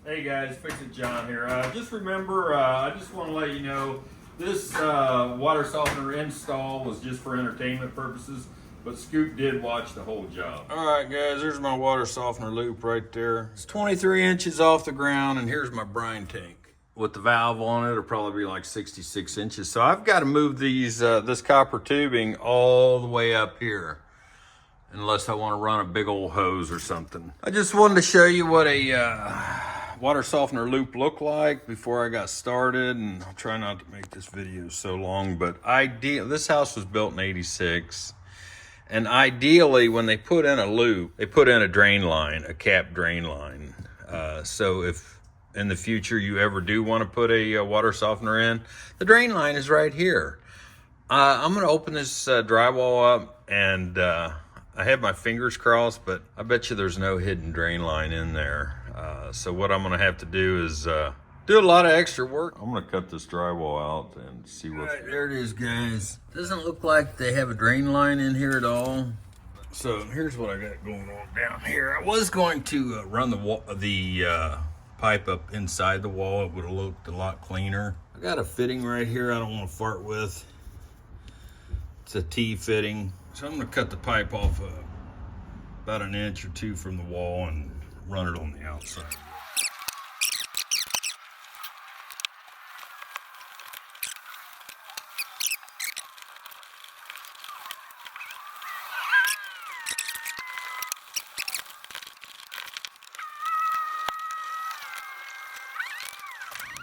Hey guys, Fix It John here. Just remember, I just want to let you know, this water softener install was just for entertainment purposes, but Scoop did watch the whole job. All right guys, there's my water softener loop right there. It's 23 inches off the ground, and here's my brine tank. With the valve on it, it'll probably be like 66 inches. So I've got to move these this copper tubing all the way up here, unless I want to run a big old hose or something. I just wanted to show you what a water softener loop looked like before I got started, and I'll try not to make this video so long, but this house was built in '86, and ideally when they put in a loop, they put in a drain line, a cap drain line. So if in the future you ever do want to put a water softener in, the drain line is right here. I'm going to open this drywall up, and I have my fingers crossed, but I bet you there's no hidden drain line in there. So what I'm gonna have to do is do a lot of extra work. I'm gonna cut this drywall out and see what's... All right, there it is, guys. Doesn't look like they have a drain line in here at all. So here's what I got going on down here. I was going to run the pipe up inside the wall. It would have looked a lot cleaner. I got a fitting right here I don't want to fart with. It's a T fitting. So I'm gonna cut the pipe off about an inch or two from the wall and run it on the outside.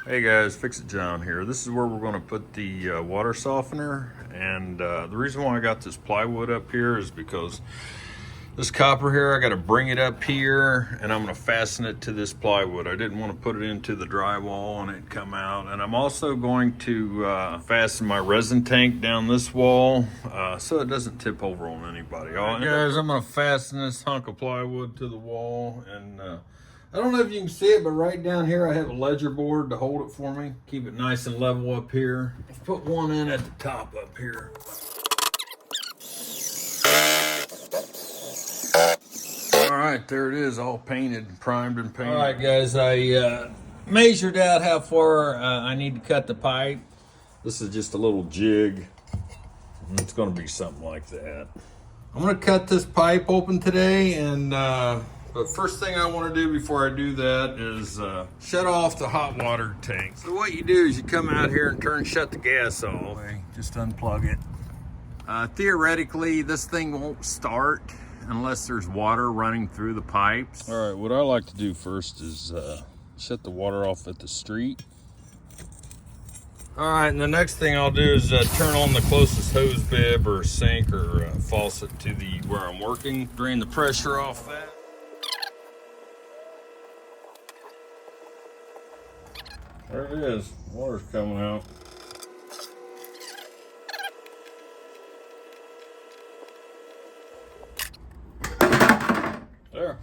Hey guys, Fix It John here. This is where we're going to put the water softener, and the reason why I got this plywood up here is because this copper here, I got to bring it up here, and I'm going to fasten it to this plywood. I didn't want to put it into the drywall and it come out. And I'm also going to fasten my resin tank down this wall so it doesn't tip over on anybody. All right, guys, I'm going to fasten this hunk of plywood to the wall, and I don't know if you can see it, but right down here I have a ledger board to hold it for me. Keep it nice and level up here. Let's put one in at the top up here. All right, there it is, all painted, primed and painted. All right, guys, I measured out how far I need to cut the pipe. This is just a little jig. It's gonna be something like that. I'm gonna cut this pipe open today, and but first thing I want to do before I do that is shut off the hot water tank. So what you do is you come out here and shut the gas off. Just unplug it. Theoretically, this thing won't start unless there's water running through the pipes. All right, what I like to do first is shut the water off at the street. All right, and the next thing I'll do is turn on the closest hose bib or sink or faucet to where I'm working. Drain the pressure off that. There it is, water's coming out. There.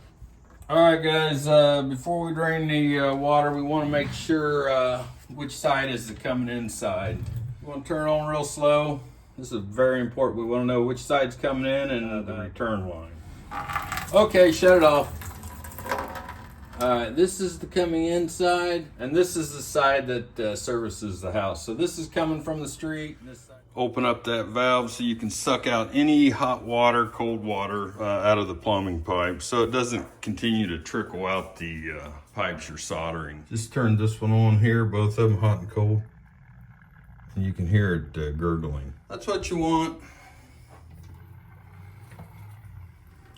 All right, guys, before we drain the water, we want to make sure which side is coming inside. You want to turn it on real slow. This is very important. We want to know which side's coming in and the return line. Okay, shut it off. All right, this is the coming inside, and this is the side that services the house. So this is coming from the street. This side. Open up that valve so you can suck out any hot water, cold water out of the plumbing pipe, so it doesn't continue to trickle out the pipes you're soldering. Just turn this one on here, both of them hot and cold, and you can hear it gurgling. That's what you want.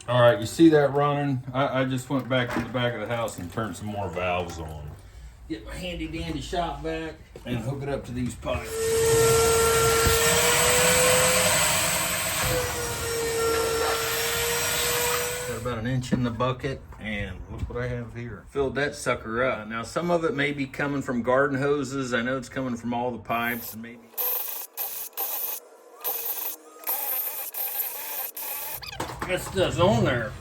All right, you see that running? I just went back to the back of the house and turned some more valves on. Get my handy dandy shop vac and hook it up to these pipes. Got about an inch in the bucket, and look what I have here. Filled that sucker up. Now some of it may be coming from garden hoses. I know it's coming from all the pipes, and maybe. That stuff's on there.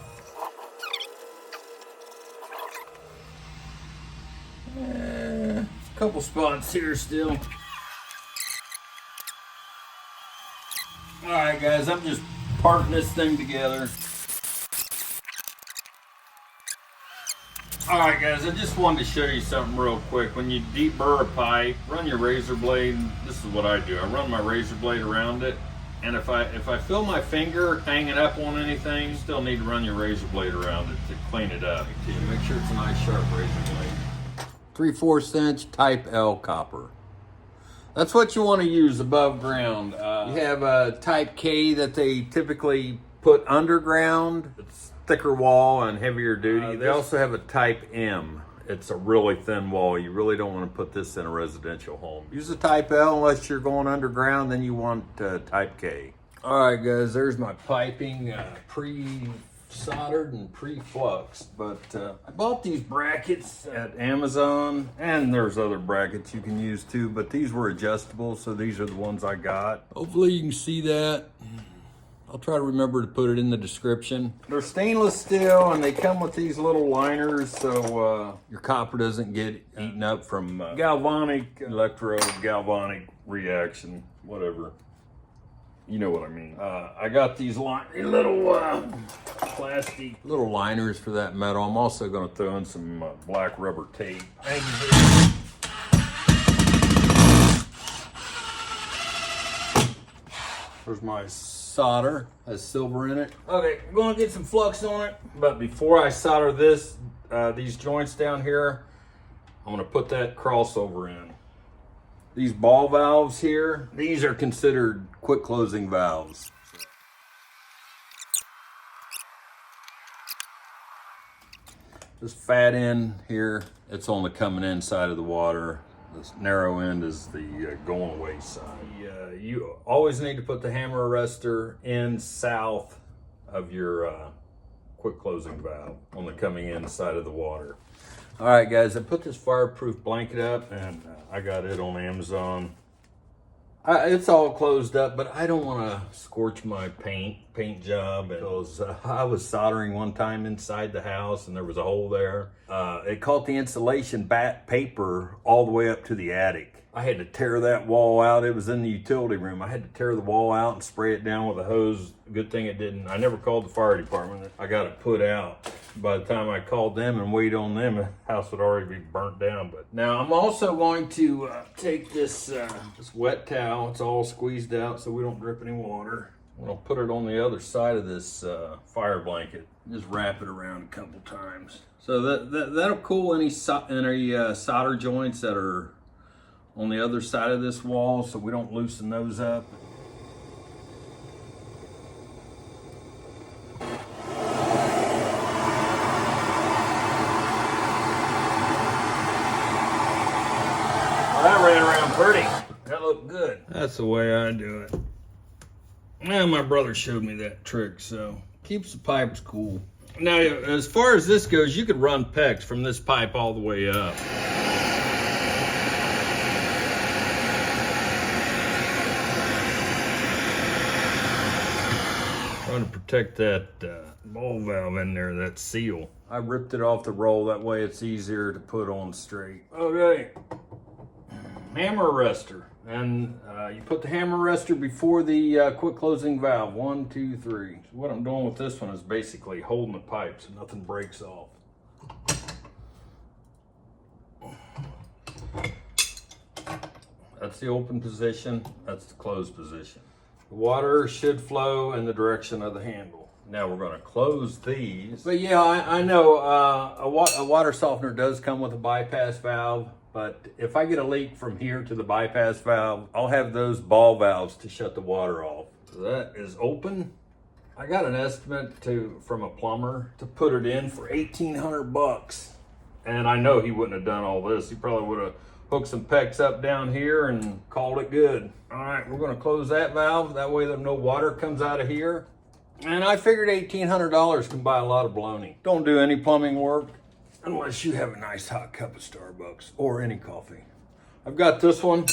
A couple spots here still. All right, guys, I'm just parting this thing together. All right, guys, I just wanted to show you something real quick. When you deburr a pipe, run your razor blade. This is what I do. I run my razor blade around it, and if I feel my finger hanging up on anything, you still need to run your razor blade around it to clean it up. Make sure it's a nice sharp razor blade. 3/4 inch type L copper. That's what you want to use above ground. You have a type K that they typically put underground. It's thicker wall and heavier duty. They also have a type M. It's a really thin wall. You really don't want to put this in a residential home. Use a type L unless you're going underground, then you want type K. All right, guys, there's my piping, pre-soldered and pre-fluxed. But I bought these brackets at Amazon, and there's other brackets you can use too, but these were adjustable, so these are the ones I got. Hopefully you can see that. I'll try to remember to put it in the description. They're stainless steel, and they come with these little liners so your copper doesn't get eaten up from galvanic, electro-galvanic reaction, whatever. You know what I mean. I got these little plastic little liners for that metal. I'm also going to throw in some black rubber tape. There's my solder, has silver in it. Okay, I'm gonna get some flux on it. But before I solder this, these joints down here, I'm gonna put that crossover in. These ball valves here, these are considered quick closing valves. This fat end here, it's on the coming in side of the water. This narrow end is the going away side. You always need to put the hammer arrestor in south of your quick closing valve on the coming in side of the water. All right, guys, I put this fireproof blanket up, and I got it on Amazon. It's all closed up, but I don't want to scorch my paint job because I was soldering one time inside the house and there was a hole there. It caught the insulation paper all the way up to the attic. I had to tear that wall out. It was in the utility room. I had to tear the wall out and spray it down with a hose. Good thing it didn't. I never called the fire department. I got it put out. By the time I called them and waited on them, the house would already be burnt down. But now I'm also going to take this wet towel. It's all squeezed out so we don't drip any water. I'm gonna put it on the other side of this fire blanket. Just wrap it around a couple times. So that'll cool any solder joints that are on the other side of this wall, so we don't loosen those up. Well, that ran around pretty. That looked good. That's the way I do it. Well, my brother showed me that trick, so keeps the pipes cool. Now, as far as this goes, you could run PEX from this pipe all the way up. Trying to protect that ball valve in there, that seal. I ripped it off the roll, that way it's easier to put on straight. Okay, hammer arrestor. And you put the hammer arrestor before the quick closing valve. 1, 2, 3. So what I'm doing with this one is basically holding the pipe so nothing breaks off. That's the open position, that's the closed position. The water should flow in the direction of the handle. Now we're going to close these. But yeah, I know a water softener does come with a bypass valve, but if I get a leak from here to the bypass valve, I'll have those ball valves to shut the water off. So that is open. I got an estimate from a plumber to put it in for $1,800. And I know he wouldn't have done all this. He probably would have hooked some PEX up down here and called it good. All right, we're going to close that valve. That way no water comes out of here. And I figured $1,800 can buy a lot of baloney. Don't do any plumbing work unless you have a nice hot cup of Starbucks or any coffee. I've got this one,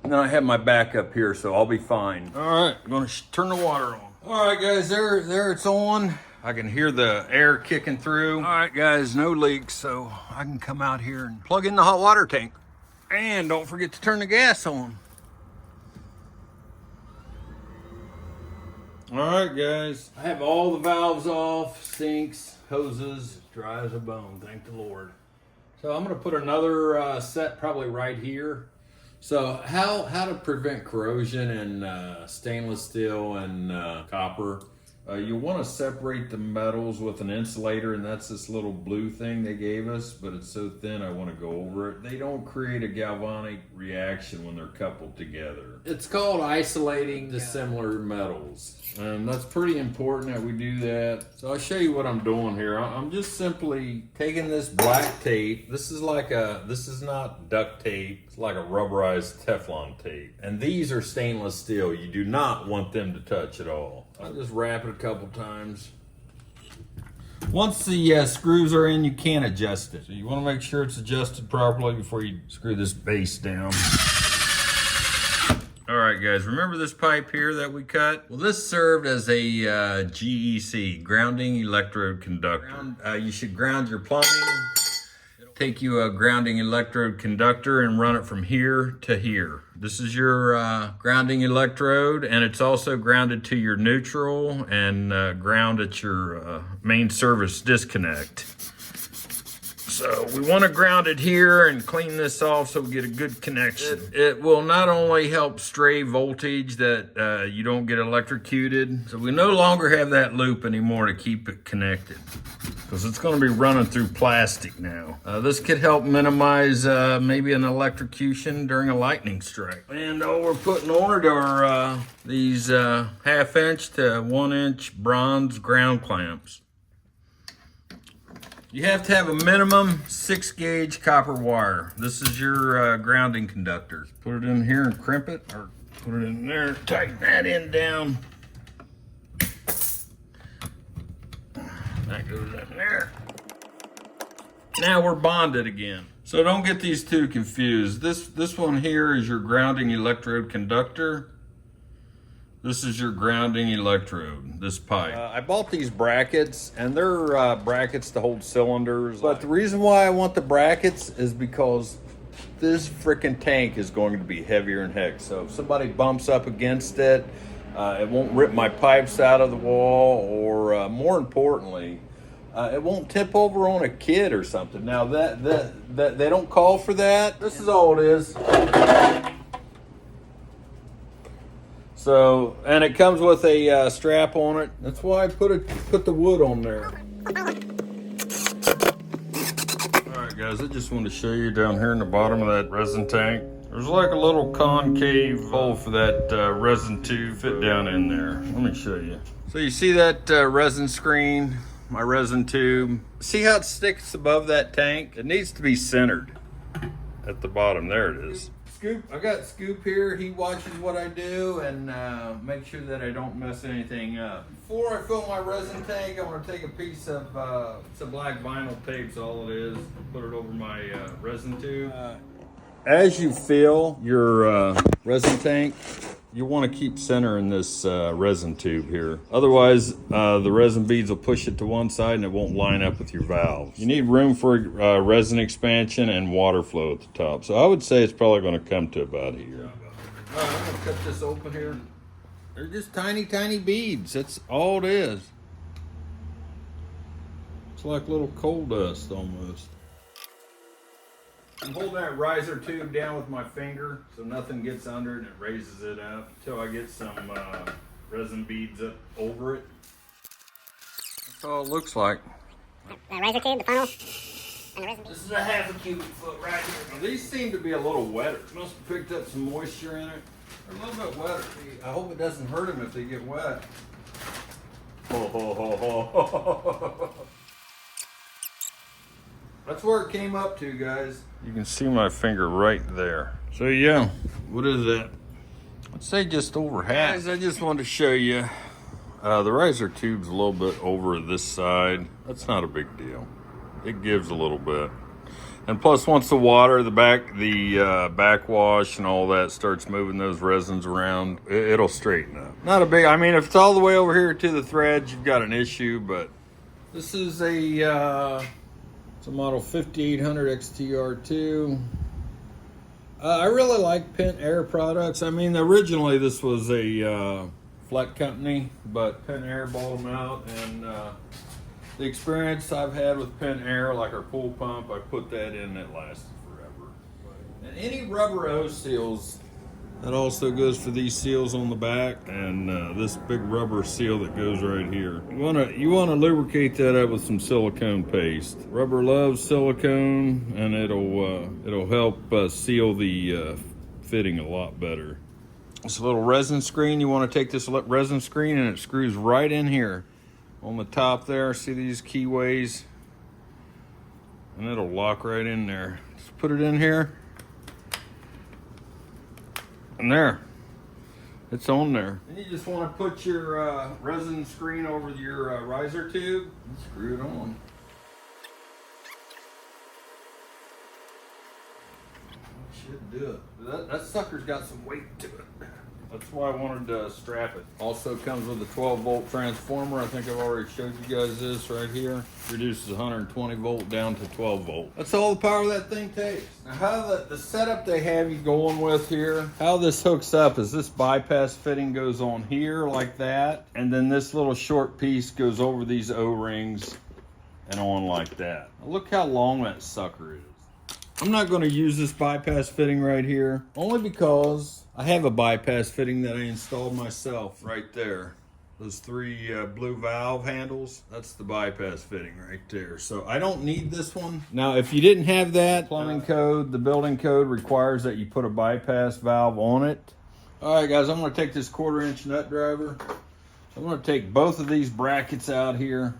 and then I have my backup here, so I'll be fine. All right, I'm going to turn the water on. All right, guys, there it's on. I can hear the air kicking through. All right, guys, no leaks, so I can come out here and plug in the hot water tank. And don't forget to turn the gas on. All right, guys. I have all the valves off, sinks, hoses, dry as a bone, thank the Lord. So I'm gonna put another set probably right here. So how to prevent corrosion in stainless steel and copper. You want to separate the metals with an insulator, and that's this little blue thing they gave us, but it's so thin I want to go over it. They don't create a galvanic reaction when they're coupled together. It's called isolating dissimilar metals, and that's pretty important that we do that. So I'll show you what I'm doing here. I'm just simply taking this black tape. This is not duct tape. It's like a rubberized Teflon tape. And these are stainless steel. You do not want them to touch at all. I'll just wrap it a couple times. Once the screws are in, you can adjust it. So you want to make sure it's adjusted properly before you screw this base down. All right, guys, remember this pipe here that we cut? Well, this served as a GEC, grounding electrode conductor. You should ground your plumbing. Take you a grounding electrode conductor and run it from here to here. This is your grounding electrode, and it's also grounded to your neutral and ground at your main service disconnect. So we want to ground it here and clean this off so we get a good connection. It will not only help stray voltage that you don't get electrocuted, so we no longer have that loop anymore to keep it connected, because it's going to be running through plastic now. This could help minimize maybe an electrocution during a lightning strike. And all we're putting on it are these 1/2 inch to 1 inch bronze ground clamps. You have to have a minimum 6 gauge copper wire. This is your grounding conductor. Put it in here and crimp it, or put it in there, tighten that end down. That goes in there. Now we're bonded again. So don't get these two confused. This one here is your grounding electrode conductor. This is your grounding electrode, this pipe. I bought these brackets, and they're brackets to hold cylinders. But the reason why I want the brackets is because this freaking tank is going to be heavier than heck. So if somebody bumps up against it, it won't rip my pipes out of the wall, or more importantly, it won't tip over on a kid or something. Now that they don't call for that. This is all it is. So, and it comes with a strap on it. That's why I put the wood on there. All right, guys, I just wanted to show you down here in the bottom of that resin tank. There's like a little concave hole for that resin tube fit down in there. Let me show you. So you see that resin screen, my resin tube. See how it sticks above that tank? It needs to be centered at the bottom. There it is. Scoop, I got Scoop here. He watches what I do and make sure that I don't mess anything up. Before I fill my resin tank, I want to take a piece of some black vinyl tape, all it is. Put it over my resin tube. As you fill your resin tank, you want to keep centering this resin tube here. Otherwise, the resin beads will push it to one side and it won't line up with your valves. You need room for resin expansion and water flow at the top. So I would say it's probably going to come to about here. All right, I'm going to cut this open here. They're just tiny, tiny beads. That's all it is. It's like little coal dust almost. I'm holding that riser tube down with my finger so nothing gets under it and it raises it up until I get some resin beads up over it. That's all it looks like. The riser tube, the funnel, and the resin. This is a 1/2 cubic foot right here. Now, these seem to be a little wetter. Must have picked up some moisture in it. They're a little bit wetter. I hope it doesn't hurt them if they get wet. Ho, ho, ho, ho. That's where it came up to, guys. You can see my finger right there. So yeah, what is that? Let's say just over half. Guys, I just wanted to show you, the riser tube's a little bit over this side. That's not a big deal. It gives a little bit. And plus, once the water, the backwash and all that starts moving those resins around, it'll straighten up. Not a big, I mean, if it's all the way over here to the threads, you've got an issue, but this is it's a model 5800 XTR2. I really like Pentair products. I mean, originally this was a Fleck company, but Pentair bought them out, and The experience I've had with Pentair, like our pool pump, I put that in, it lasted forever. And any rubber O seals, that also goes for these seals on the back, and this big rubber seal that goes right here. You wanna lubricate that up with some silicone paste. Rubber loves silicone, and it'll help seal the fitting a lot better. This little resin screen, you want to take this resin screen and it screws right in here on the top there. See these keyways, and it'll lock right in there. Just put it in here. And there, it's on there. And you just want to put your resin screen over your riser tube and screw it on. Should do it. That sucker's got some weight to it. That's why I wanted to strap it. Also comes with a 12-volt transformer. I think I've already showed you guys this right here. Reduces 120 volt down to 12 volt. That's all the power that thing takes. Now how the setup they have you going with here, how this hooks up is this bypass fitting goes on here like that. And then this little short piece goes over these O-rings and on like that. Now look how long that sucker is. I'm not going to use this bypass fitting right here, only because I have a bypass fitting that I installed myself right there. Those three blue valve handles, that's the bypass fitting right there. So I don't need this one. Now, if you didn't have that, plumbing code, the building code requires that you put a bypass valve on it. All right, guys, I'm going to take this 1/4-inch nut driver. I'm going to take both of these brackets out here,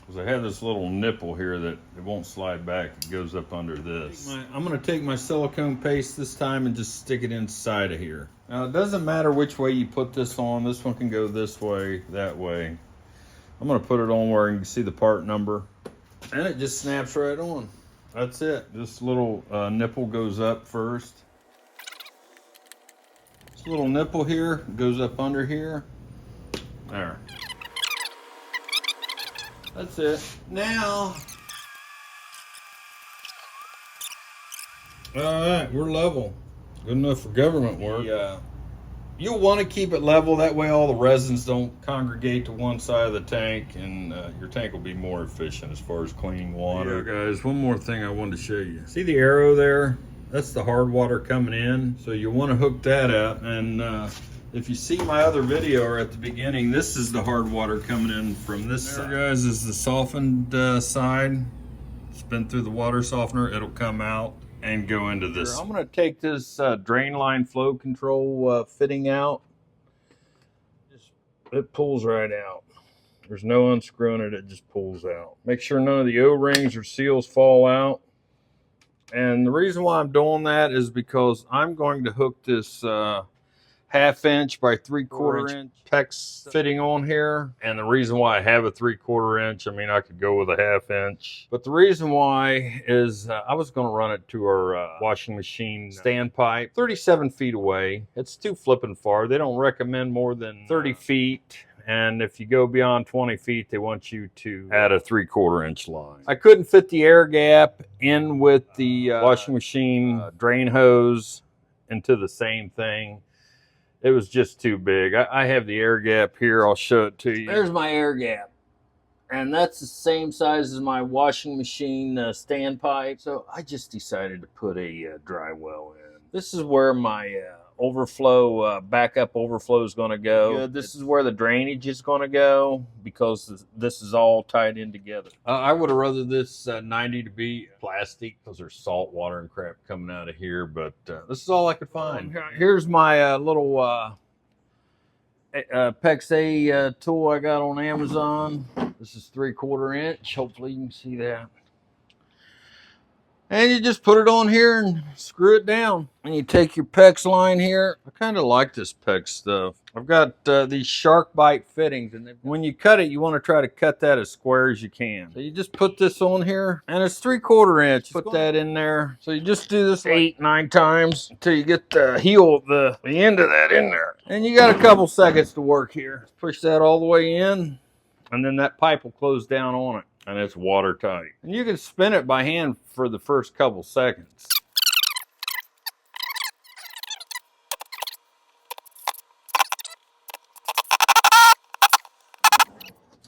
because I have this little nipple here that it won't slide back. It goes up under this. I'm going to take my silicone paste this time and just stick it inside of here. Now, it doesn't matter which way you put this on. This one can go this way, that way. I'm going to put it on where you can see the part number. And it just snaps right on. That's it. This little nipple goes up first. This little nipple here goes up under here. There. That's it. Now, all right, we're level. Good enough for government work. You'll want to keep it level. That way all the resins don't congregate to one side of the tank, and your tank will be more efficient as far as cleaning water. Yeah, guys, one more thing I wanted to show you. See the arrow there? That's the hard water coming in. So you want to hook that up, and if you see my other video at the beginning, this is the hard water coming in from this side. There, guys, is the softened side. It's been through the water softener. It'll come out and go into this. I'm going to take this drain line flow control fitting out. It pulls right out. There's no unscrewing it. It just pulls out. Make sure none of the O-rings or seals fall out. And the reason why I'm doing that is because I'm going to hook this 1/2 inch by 3/4 inch PEX fitting on here. And the reason why I have a 3/4 inch, I mean, I could go with a 1/2 inch, but the reason why is I was going to run it to our washing machine standpipe 37 feet away. It's too flipping far. They don't recommend more than 30 feet. And if you go beyond 20 feet, they want you to add a 3/4 inch line. I couldn't fit the air gap in with the washing machine drain hose into the same thing. It was just too big. I have the air gap here. I'll show it to you. There's my air gap. And that's the same size as my washing machine standpipe. So I just decided to put a dry well in. This is where my overflow, backup overflow is going to go. This is where the drainage is going to go, because this is all tied in together. I would have rather this 90 to be plastic, because there's salt water and crap coming out of here, but this is all I could find. Here's my little PEX A tool I got on Amazon. This is 3/4 inch. Hopefully you can see that. And you just put it on here and screw it down. And you take your PEX line here. I kind of like this PEX stuff. I've got these shark bite fittings, and when you cut it, you want to try to cut that as square as you can. So you just put this on here, and it's 3/4 inch. Put that in there. So you just do this 8, 9 times until you get the heel of the end of that in there. And you got a couple seconds to work here. Push that all the way in, and then that pipe will close down on it. And it's watertight. And you can spin it by hand for the first couple seconds.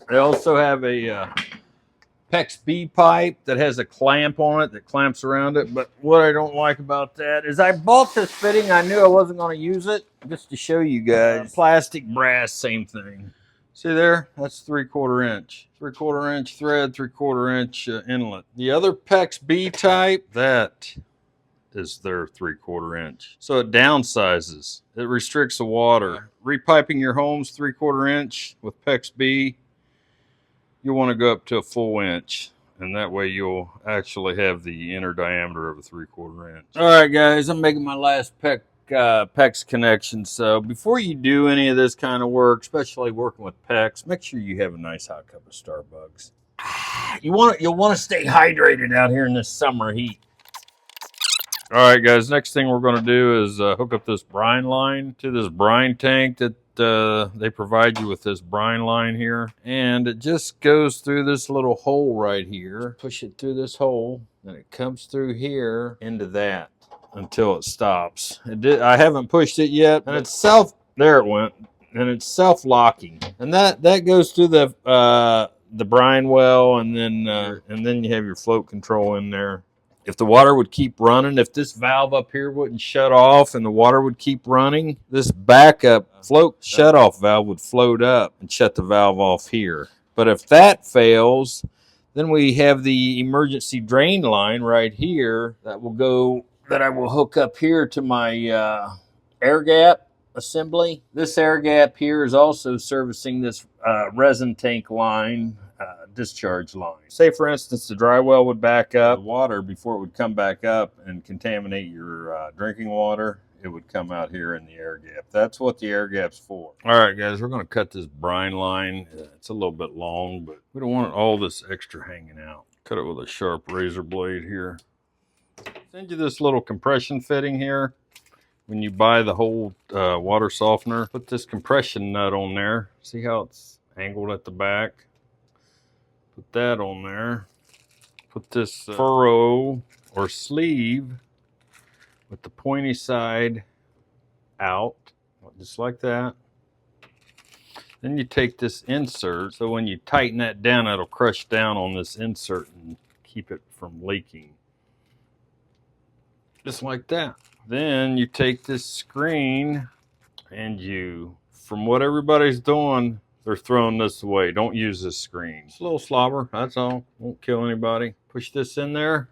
They also have a PEX B pipe that has a clamp on it that clamps around it. But what I don't like about that is I bought this fitting. I knew I wasn't going to use it, just to show you guys. Plastic, brass, same thing. See there? That's 3/4 inch. 3/4 inch thread, 3/4 inch inlet. The other PEX B type, that is their 3/4 inch. So it downsizes. It restricts the water. Repiping your homes 3/4 inch with PEX B, you'll want to go up to a full inch, and that way you'll actually have the inner diameter of a 3/4 inch. All right, guys, I'm making my last PEX connection. So before you do any of this kind of work, especially working with PEX, make sure you have a nice hot cup of Starbucks. You'll want to stay hydrated out here in this summer heat. All right, guys, next thing we're going to do is hook up this brine line to this brine tank that they provide you with this brine line here. And it just goes through this little hole right here. Push it through this hole, and it comes through here into that until it stops. I haven't pushed it yet, and it's there it went, and it's self-locking. And that goes through the brine well, and then you have your float control in there. If the water would keep running, if this valve up here wouldn't shut off and the water would keep running, this backup float shut-off valve would float up and shut the valve off here. But if that fails, then we have the emergency drain line right here that I will hook up here to my air gap assembly. This air gap here is also servicing this resin tank line, discharge line. Say, for instance, the dry well would back up water before it would come back up and contaminate your drinking water. It would come out here in the air gap. That's what the air gap's for. All right, guys, we're going to cut this brine line. It's a little bit long, but we don't want all this extra hanging out. Cut it with a sharp razor blade here. Send you this little compression fitting here. When you buy the whole water softener, put this compression nut on there. See how it's angled at the back? Put that on there. Put this furrow or sleeve with the pointy side out, just like that. Then you take this insert, so when you tighten that down, it'll crush down on this insert and keep it from leaking. Just like that. Then you take this screen and from what everybody's doing, they're throwing this away. Don't use this screen. It's a little slobber, that's all. Won't kill anybody. Push this in there.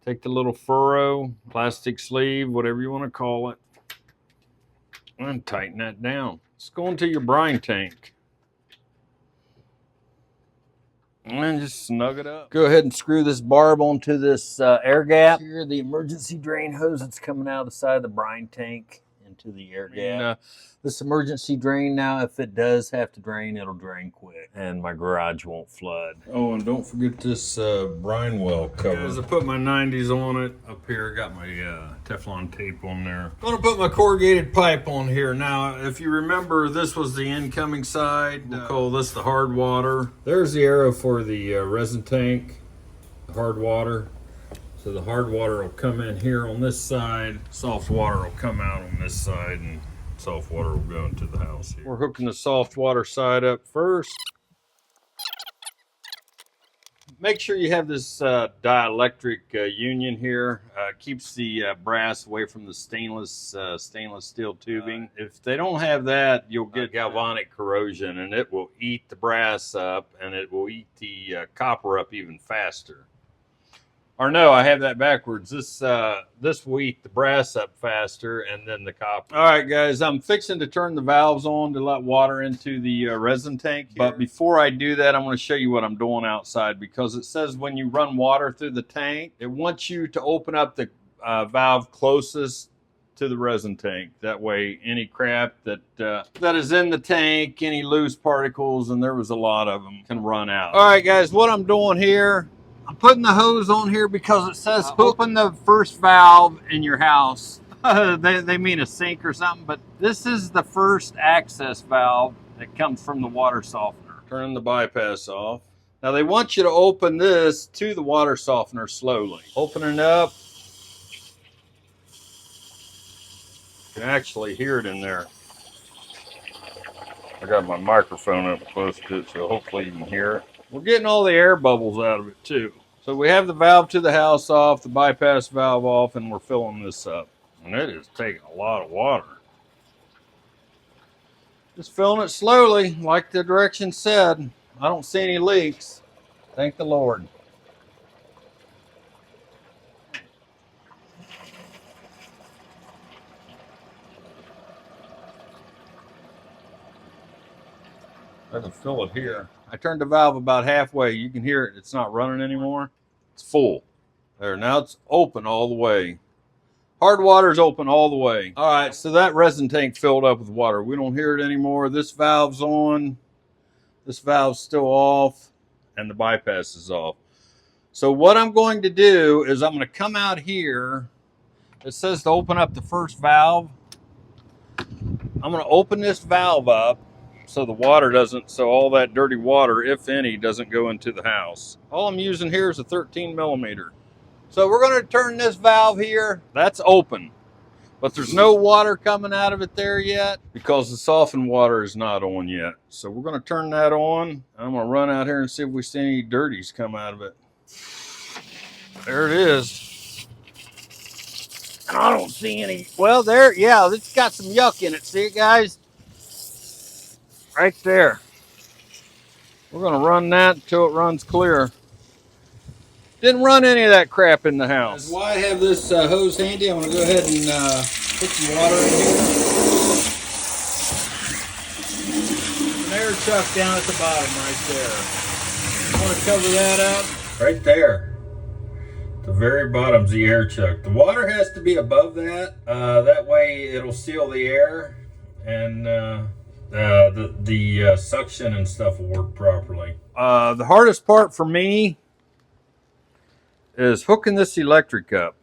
Take the little furrow, plastic sleeve, whatever you want to call it, and tighten that down. Let's go into your brine tank. And just snug it up. Go ahead and screw this barb onto this air gap. Here, the emergency drain hose that's coming out of the side of the brine tank into the air gap. This emergency drain now, if it does have to drain, it'll drain quick, and my garage won't flood. Oh, and don't forget this brine well cover. As I put my 90s on it up here, got my Teflon tape on there. I'm gonna put my corrugated pipe on here. Now, if you remember, this was the incoming side. We'll call this the hard water. There's the arrow for the resin tank, the hard water. So the hard water will come in here on this side, soft water will come out on this side, and soft water will go into the house here. We're hooking the soft water side up first. Make sure you have this dielectric union here. Keeps the brass away from the stainless steel tubing. If they don't have that, you'll get galvanic corrosion, and it will eat the brass up, and it will eat the copper up even faster. Or no, I have that backwards. This will eat the brass up faster, and then the copper. All right, guys, I'm fixing to turn the valves on to let water into the resin tank here. But before I do that, I'm going to show you what I'm doing outside, because it says when you run water through the tank, it wants you to open up the valve closest to the resin tank. That way, any crap that is in the tank, any loose particles, and there was a lot of them, can run out. All right, guys, what I'm doing here, I'm putting the hose on here because it says open the first valve in your house. They mean a sink or something, but this is the first access valve that comes from the water softener. Turn the bypass off. Now they want you to open this to the water softener slowly. Open it up. You can actually hear it in there. I got my microphone up close to it, so hopefully you can hear it. We're getting all the air bubbles out of it too. So we have the valve to the house off, the bypass valve off, and we're filling this up. And it is taking a lot of water. Just filling it slowly, like the directions said. I don't see any leaks. Thank the Lord. I can fill it here. I turned the valve about halfway. You can hear it. It's not running anymore. It's full. There, now it's open all the way. Hard water is open all the way. All right, so that resin tank filled up with water. We don't hear it anymore. This valve's on. This valve's still off, and the bypass is off. So what I'm going to do is I'm going to come out here. It says to open up the first valve. I'm going to open this valve up so the water doesn't, so all that dirty water, if any, doesn't go into the house. All I'm using here is a 13 millimeter. So we're going to turn this valve here. That's open, but there's no water coming out of it there yet because the softened water is not on yet. So we're going to turn that on. I'm going to run out here and see if we see any dirties come out of it. There it is. And I don't see any. Well, there, yeah, it's got some yuck in it. See it, guys? Right there. We're going to run that until it runs clear. Didn't run any of that crap in the house. That's why I have this hose handy. I'm going to go ahead and put some water in here. An air chuck down at the bottom right there. I want to cover that up. Right there. The very bottom's the air chuck. The water has to be above that. That way it'll seal the air and the suction and stuff will work properly. The hardest part for me is hooking this electric up.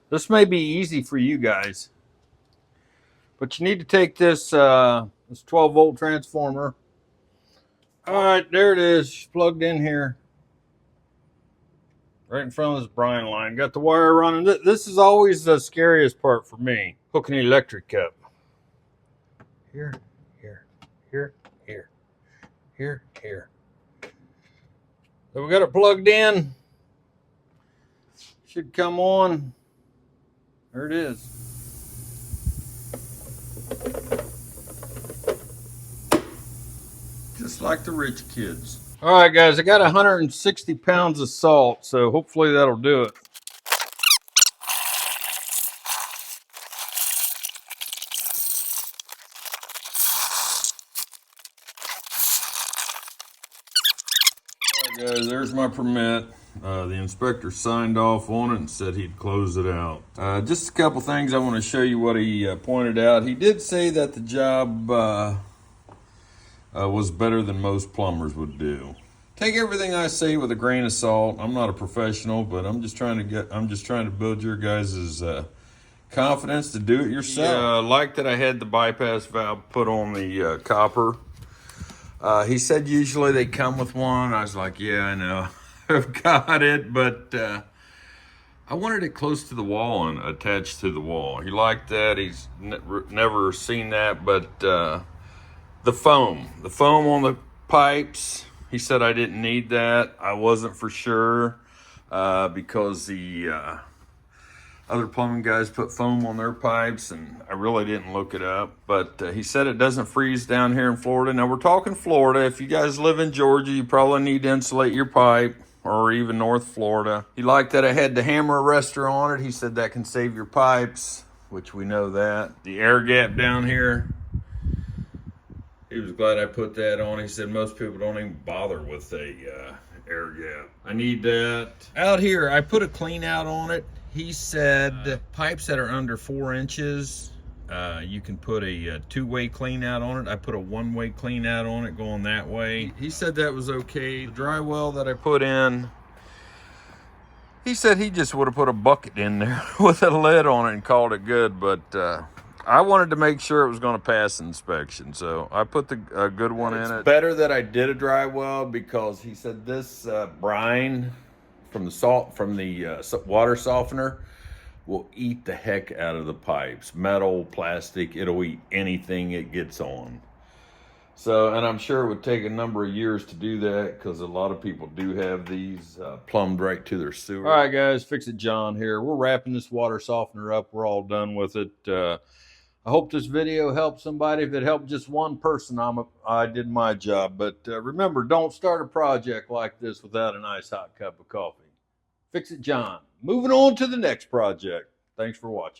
This may be easy for you guys, but you need to take this this 12 volt transformer. All right, there it is, plugged in here, right in front of this Brine line. Got the wire running. This is always the scariest part for me, hooking the electric up. Here, here, here, here, here, here. So we got it plugged in. Should come on. There it is. Just like the rich kids. All right, guys, I got 160 pounds of salt, so hopefully that'll do it. All right, guys, there's my permit. The inspector signed off on it and said he'd close it out. Just a couple things I want to show you what he pointed out. He did say that the job was better than most plumbers would do. Take everything I say with a grain of salt. I'm not a professional, but I'm just trying to build your guys' confidence to do it yourself. Like that I had the bypass valve put on the copper. He said usually they come with one. I was like, yeah, I know. I've got it, but I wanted it close to the wall and attached to the wall. He liked that. He's never seen that, but the foam on the pipes, he said I didn't need that. I wasn't for sure because the other plumbing guys put foam on their pipes, and I really didn't look it up. But he said it doesn't freeze down here in Florida. Now, we're talking Florida. If you guys live in Georgia, you probably need to insulate your pipe, or even North Florida. He liked that I had the hammer arrestor on it. He said that can save your pipes, which we know that. The air gap down here, he was glad I put that on. He said most people don't even bother with a air gap. I need that. Out here, I put a clean out on it. He said pipes that are under 4 inches, you can put a two-way clean out on it. I put a one-way clean out on it going that way. He said that was okay. The dry well that I put in, he said he just would have put a bucket in there with a lid on it and called it good, but I wanted to make sure it was going to pass inspection, so I put a good one in it. It's better that I did a dry well because he said this brine from the water softener will eat the heck out of the pipes. Metal, plastic, it'll eat anything it gets on. So, and I'm sure it would take a number of years to do that because a lot of people do have these plumbed right to their sewer. All right, guys, Fix It John here. We're wrapping this water softener up. We're all done with it. I hope this video helped somebody. If it helped just one person, I did my job. But remember, don't start a project like this without a nice hot cup of coffee. Fix It John. Moving on to the next project. Thanks for watching.